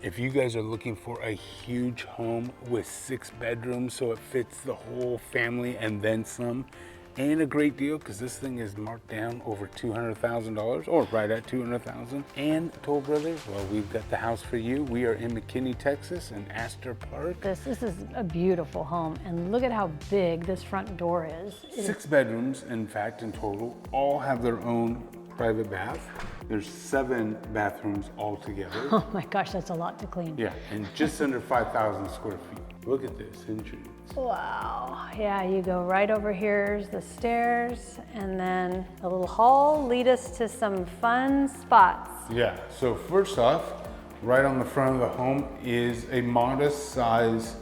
If you guys are looking for a huge home with 6 bedrooms so it fits the whole family and then some, and a great deal because this thing is marked down over $200,000 or right at $200,000. And Toll Brothers, well, we've got the house for you. We are in McKinney, Texas in Astor Park. This is a beautiful home, and look at how big this front door is. 6 bedrooms, in fact, in total, all have their own private bath. There's 7 bathrooms altogether. Oh my gosh, that's a lot to clean. Yeah, and just under 5,000 square feet. Look at this entrance. Wow, yeah, you go right over here's the stairs, and then a little hall lead us to some fun spots. Yeah, so first off, right on the front of the home is a modest size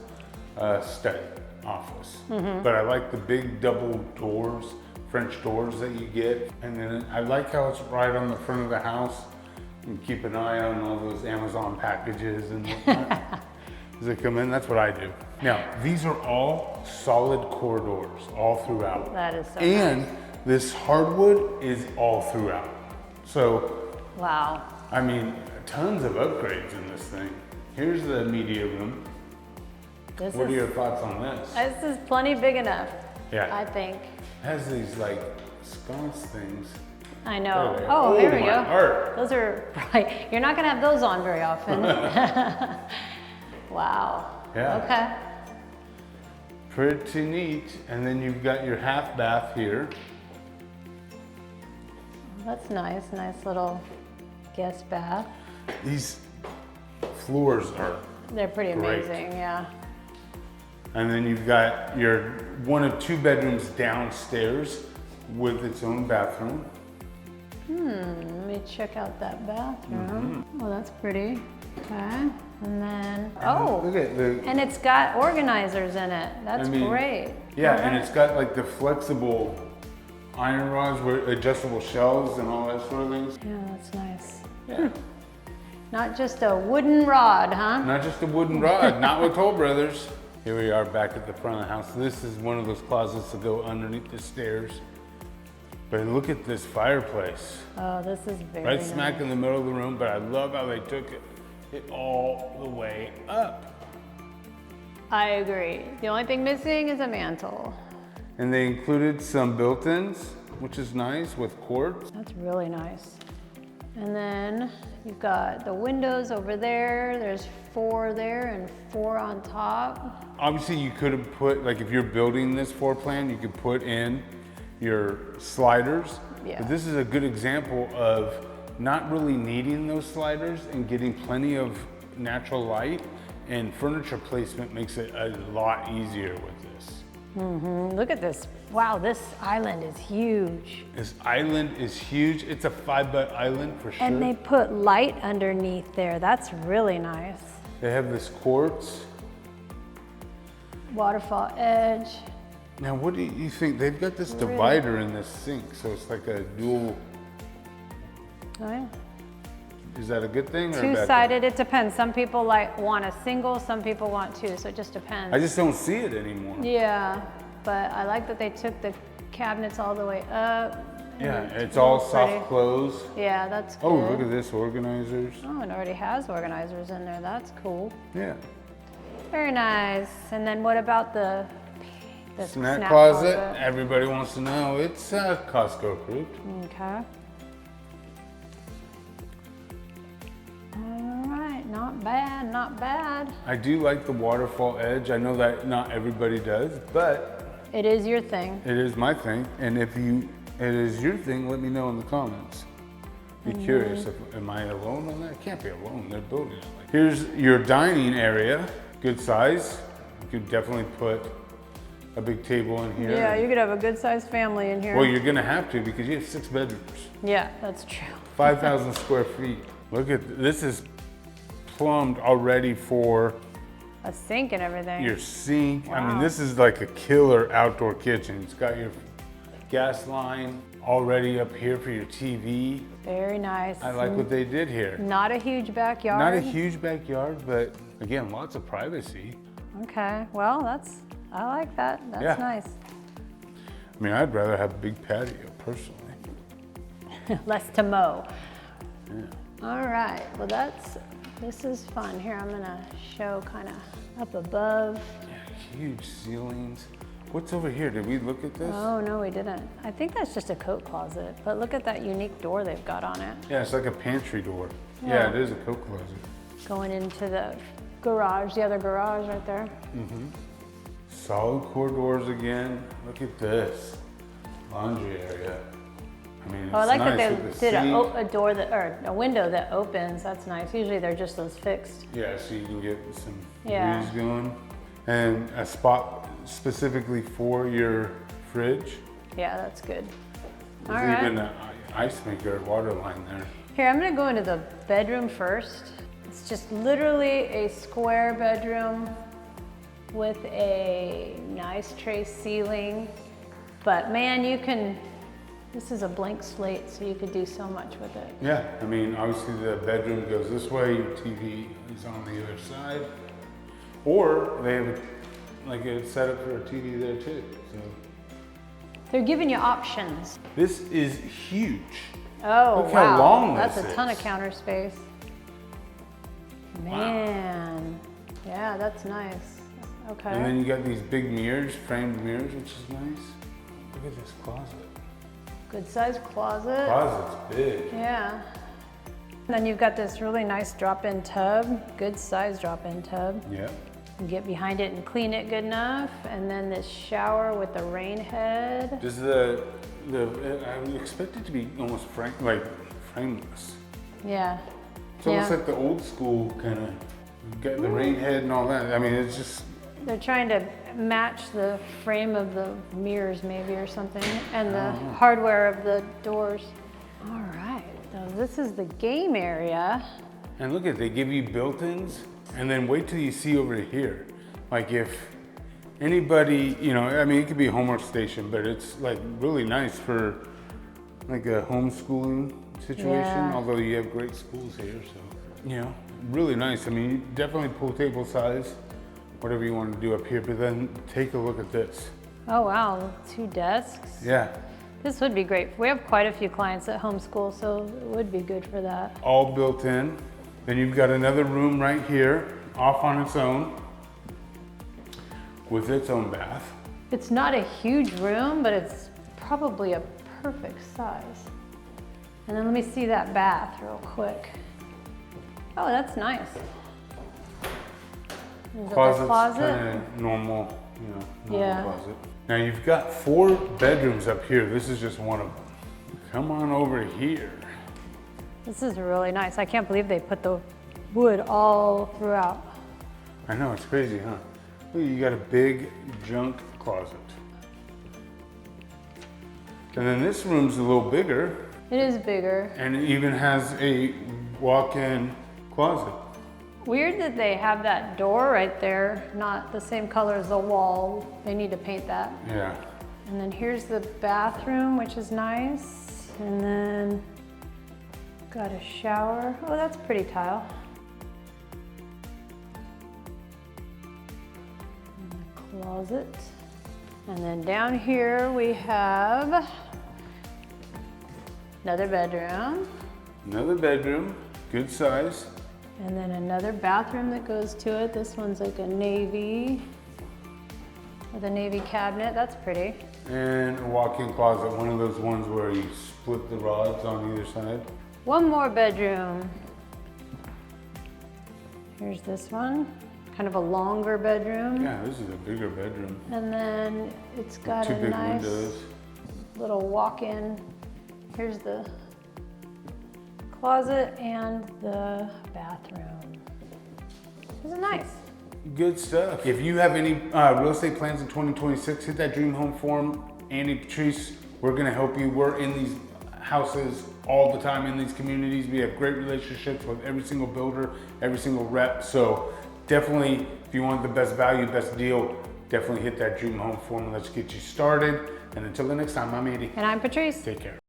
study office. But I like the big double doors, French doors that you get. And then I like how it's right on the front of the house. You can keep an eye on all those Amazon packages and whatnot. As they come in, that's what I do. Now, these are all solid corridors all throughout. That is so And nice. this hardwood is all throughout. So, Wow. I mean, tons of upgrades in this thing. Here's the media room. What are your thoughts on this? This is plenty big enough, Yeah. I think. It has these like sconce things. I know. There they are. Oh, here we my go. heart. Those are, right. You're not gonna have those on very often. Wow. Yeah. Okay. Pretty neat. And then you've got your half bath here. That's nice. Nice little guest bath. These floors are, They're pretty Great. amazing, yeah. and then you've got your 1 of 2 bedrooms downstairs with its own bathroom. Let me check out that bathroom. Oh, that's pretty. Okay. And then, oh, Look at the, and it's got organizers in it. That's I mean, great. yeah, All and right. it's got like the flexible iron rods with adjustable shelves and all that sort of things. Yeah, that's nice. Yeah. Not just a wooden rod, huh? Not just a wooden rod, not with Toll Brothers. Here we are back at the front of the house. This is one of those closets that go underneath the stairs. But look at this fireplace. Oh, this is very Right nice. smack in the middle of the room, but I love how they took it all the way up. I agree. The only thing missing is a mantle. And they included some built-ins, which is nice, with quartz. That's really nice. And then you've got the windows over there. There's 4 there and 4 on top. Obviously, you could have put, like if you're building this floor plan, you could put in your sliders. Yeah. But this is a good example of not really needing those sliders and getting plenty of natural light, and furniture placement makes it a lot easier with this. Look at this. Wow, this island is huge. This island is huge. It's a 5-butt island for sure. And they put light underneath there. That's really nice. They have this quartz. Waterfall edge. Now, what do you think? They've got this divider in this sink, so it's like a dual. Oh, yeah. Is that a good thing or a bad thing? Two-sided, it depends. Some people want a single, some people want 2, so it just depends. I just don't see it anymore. Yeah, but I like that they took the cabinets all the way up. Yeah, and it's all pretty. soft close. Yeah, that's good. Oh, look at this, organizers. Oh, it already has organizers in there. That's cool. Yeah. Very nice. And then what about the Snack closet. Everybody wants to know. It's Costco approved. Okay. All right, not bad, not bad. I do like the waterfall edge. I know that not everybody does, but It is your thing. it is my thing. And if it is your thing, let me know in the comments. Be curious. Am I alone on that? I can't be alone. They're building it. Here's your dining area. Good size. You could definitely put a big table in here. Yeah, you could have a good-sized family in here. Well, you're gonna have to because you have 6 bedrooms, Yeah, that's true. 5,000 square feet. Look at this is plumbed already for A sink and everything. your sink. I mean, Wow. this is like a killer outdoor kitchen. It's got your gas line already up here for your TV. Very nice. I like what they did here. Not a huge backyard. Not a huge backyard, but again, lots of privacy. Okay, well, I like that. That's Yeah. nice. I mean, I'd rather have a big patio personally. Less to mow. Yeah. All right, well, that's This is fun. Here, I'm gonna show kind of up above. Yeah, huge ceilings. What's over here? Did we look at this? Oh, no, we didn't. I think that's just a coat closet, but look at that unique door they've got on it. Yeah, it's like a pantry door. Yeah. Yeah, it is a coat closet. Going into the garage, the other garage right there. Solid core doors again. Look at this. Laundry area. I mean, it's Oh, I like nice that with they the did sink. a door that, or a window that opens. That's nice. Usually they're just those fixed. Yeah, so you can get some Yeah. breeze going. And a spot specifically for your fridge. Yeah, that's good. All There's right. even an ice maker water line there. Here, I'm gonna go into the bedroom first. It's just literally a square bedroom with a nice tray ceiling. But man, this is a blank slate, so you could do so much with it. Yeah, I mean, obviously the bedroom goes this way, your TV is on the other side. Or they have like a setup for a TV there too. So They're giving you options. this is huge. Oh, Look wow. how long That's this a ton is. of counter space. Man. Yeah, that's nice. Okay. And then you got these big mirrors, framed mirrors, which is nice. Look at this closet. Good sized closet. Closet's big. Yeah. And then you've got this really nice drop-in tub, good sized drop-in tub. Yeah. You can get behind it and clean it good enough. And then this shower with the rain head. Does I would expect it to be almost frameless. Yeah. It's almost like the old school kind of, got the rain head and all that. I mean, it's just, They're trying to match the frame of the mirrors maybe or something, and the hardware of the doors. All right, so this is the game area. and look at, they give you built-ins, and then wait till you see over here. Like if anybody, I mean, it could be a homework station, but it's like really nice for like a homeschooling situation, Yeah. although you have great schools here, so, really nice. I mean, you definitely pool table size, whatever you want to do up here, but then take a look at this. Oh wow, 2 desks. Yeah, This would be great. We have quite a few clients that homeschool, so it would be good for that. all built in. Then you've got another room right here, off on its own, with its own bath. It's not a huge room, but it's probably a perfect size. And then let me see that bath real quick. Oh, that's nice. Is it the Closet's closet? kind of normal, normal Yeah. closet. Now you've got 4 bedrooms up here. This is just one of them. Come on over here. This is really nice. I can't believe they put the wood all throughout. I know, it's crazy, huh? Look, you got a big junk closet. And then this room's a little bigger, It is bigger. and it even has a walk-in closet. Weird that they have that door right there, not the same color as the wall. They need to paint that. Yeah. And then here's the bathroom, which is nice. And then got a shower. Oh, that's pretty tile. And the closet. And then down here we have another bedroom. Another bedroom, good size. And then another bathroom that goes to it. This one's like a navy with a navy cabinet. That's pretty. And a walk-in closet, one of those ones where you split the rods on either side. One more bedroom. Here's this one, kind of a longer bedroom. Yeah, this is a bigger bedroom. And then it's got 2 a big nice windows. little walk-in. Here's the closet and the bathroom. This is nice. Good stuff. If you have any real estate plans in 2026, hit that Dream Home Forum. Andy, Patrice, we're gonna help you. We're in these houses all the time in these communities. We have great relationships with every single builder, every single rep. So definitely, if you want the best value, best deal, definitely hit that Dream Home Forum. Let's get you started. And until the next time, I'm Andy. And I'm Patrice. Take care.